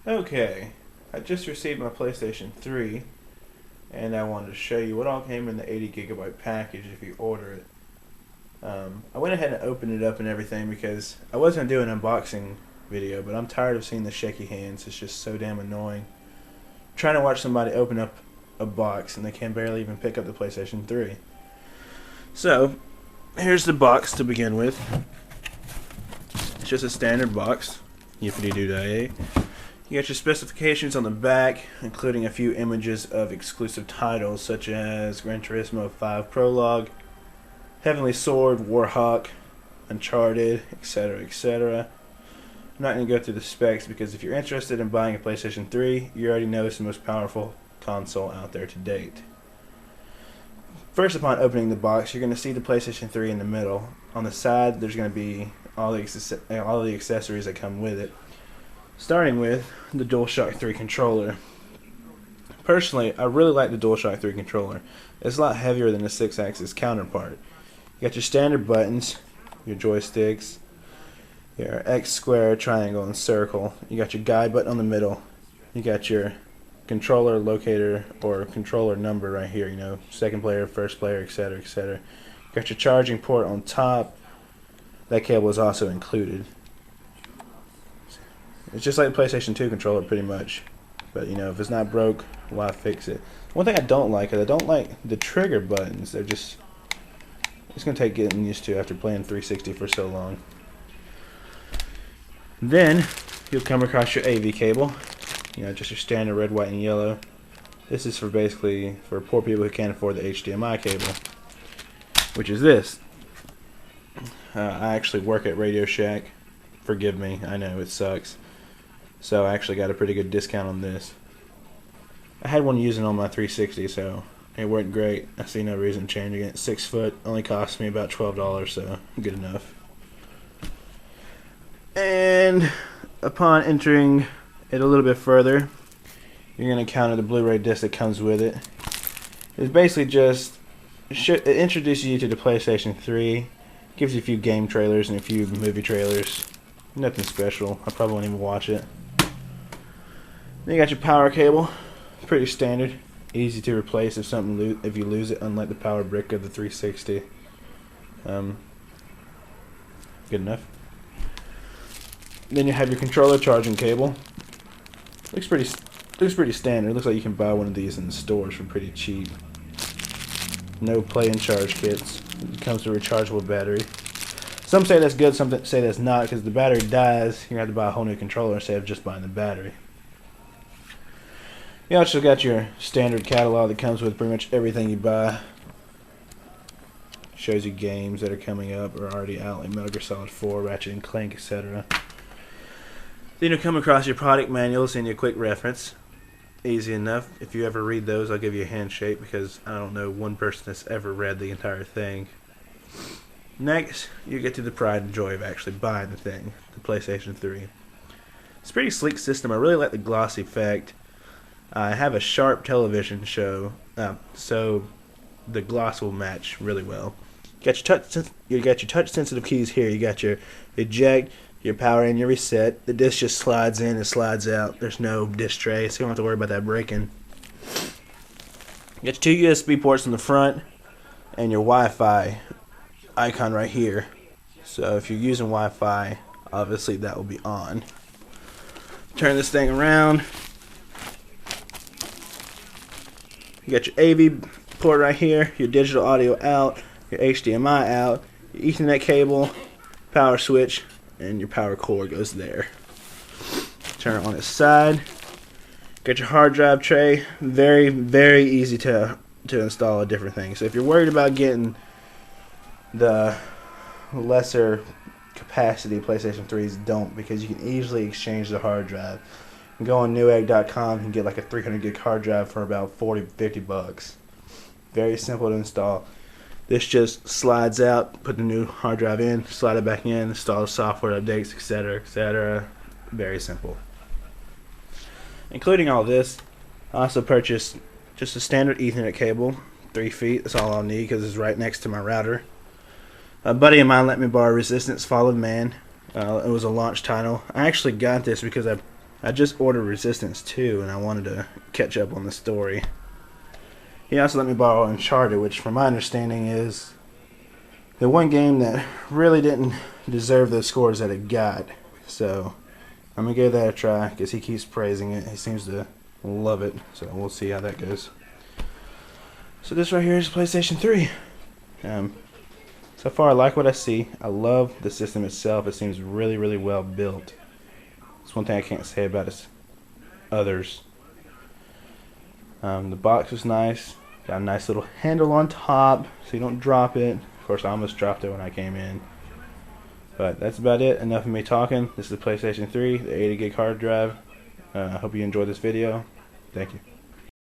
Okay, I just received my PlayStation 3 and I wanted to show you what all came in the 80 gigabyte package if you order it. I went ahead and opened it up and everything because I wasn't doing an unboxing video, but I'm tired of seeing the shaky hands. It's just so damn annoying. I'm trying to watch somebody open up a box and they can barely even pick up the PlayStation 3. So, here's the box to begin with. It's just a standard box. Yippity-doo-dah. You got your specifications on the back, including a few images of exclusive titles such as Gran Turismo 5 Prologue, Heavenly Sword, Warhawk, Uncharted, etc., etc. I'm not going to go through the specs because if you're interested in buying a PlayStation 3, you already know it's the most powerful console out there to date. First, upon opening the box, you're going to see the PlayStation 3 in the middle. On the side, there's going to be all the accessories that come with it, starting with the DualShock 3 controller. Personally, I really like the DualShock 3 controller. It's a lot heavier than the 6-axis counterpart. You got your standard buttons, your joysticks, your X, square, triangle, and circle. You got your guide button on the middle. You got your controller locator or controller number right here, second player, first player, etc., etc. You got your charging port on top. That cable is also included. It's just like the PlayStation 2 controller pretty much. But if it's not broke, why fix it? One thing I don't like is I don't like the trigger buttons. It's going to take getting used to after playing 360 for so long. Then you'll come across your AV cable. Just your standard red, white, and yellow. This is for basically for poor people who can't afford the HDMI cable, which is this. I actually work at Radio Shack. Forgive me, I know it sucks. So I actually got a pretty good discount on this. I had one using on my 360, so it worked great. I see no reason changing it. 6 foot, only cost me about $12, so good enough. And upon entering it a little bit further, you're going to encounter the Blu-ray disc that comes with it. It's basically it introduces you to the PlayStation 3, gives you a few game trailers and a few movie trailers. Nothing special. I probably won't even watch it. Then you got your power cable. Pretty standard. Easy to replace if you lose it, unlike the power brick of the 360. Good enough. Then you have your controller charging cable. Looks pretty standard. Looks like you can buy one of these in the stores for pretty cheap. No play and charge kits. It comes with a rechargeable battery. Some say that's good, some say that's not, because if the battery dies, you're going to have to buy a whole new controller instead of just buying the battery. You also got your standard catalog that comes with pretty much everything you buy. Shows you games that are coming up or already out, like Metal Gear Solid 4, Ratchet and Clank, etc. Then you'll come across your product manuals and your quick reference. Easy enough. If you ever read those, I'll give you a handshake because I don't know one person that's ever read the entire thing. Next, you get to the pride and joy of actually buying the thing, the PlayStation 3. It's a pretty sleek system. I really like the gloss effect. I have a sharp television show, so the gloss will match really well. You got your touch sensitive keys here. You got your eject, your power, and your reset. The disc just slides in and slides out. There's no disc tray, so you don't have to worry about that breaking. You got your 2 USB ports in the front and your Wi-Fi icon right here. So if you're using Wi-Fi, obviously that will be on. Turn this thing around. You got your AV port right here, your digital audio out, your HDMI out, your Ethernet cable, power switch, and your power cord goes there. Turn it on its side. Got your hard drive tray. Very, very easy to install a different thing. So if you're worried about getting the lesser capacity PlayStation 3s, don't, because you can easily exchange the hard drive. You can go on newegg.com and get like a 300 gig hard drive for about 40 50 bucks. Very simple to install. This just slides out, put the new hard drive in, slide it back in, install the software updates, etc., etc. Very simple. Including all this, I also purchased just a standard Ethernet cable, 3 feet. That's all I'll need because it's right next to my router. A buddy of mine let me borrow Resistance Fallen Man. It was a launch title. I actually got this because I I just ordered Resistance 2 and I wanted to catch up on the story. He also let me borrow Uncharted, which from my understanding is the one game that really didn't deserve the scores that it got. So I'm going to give that a try because he keeps praising it. He seems to love it. So we'll see how that goes. So this right here is PlayStation 3. So far I like what I see. I love the system itself. It seems really, really well built. That's one thing I can't say about its others. The box was nice. Got a nice little handle on top so you don't drop it. Of course, I almost dropped it when I came in. But that's about it. Enough of me talking. This is the PlayStation 3, the 80 gig hard drive. I hope you enjoyed this video. Thank you.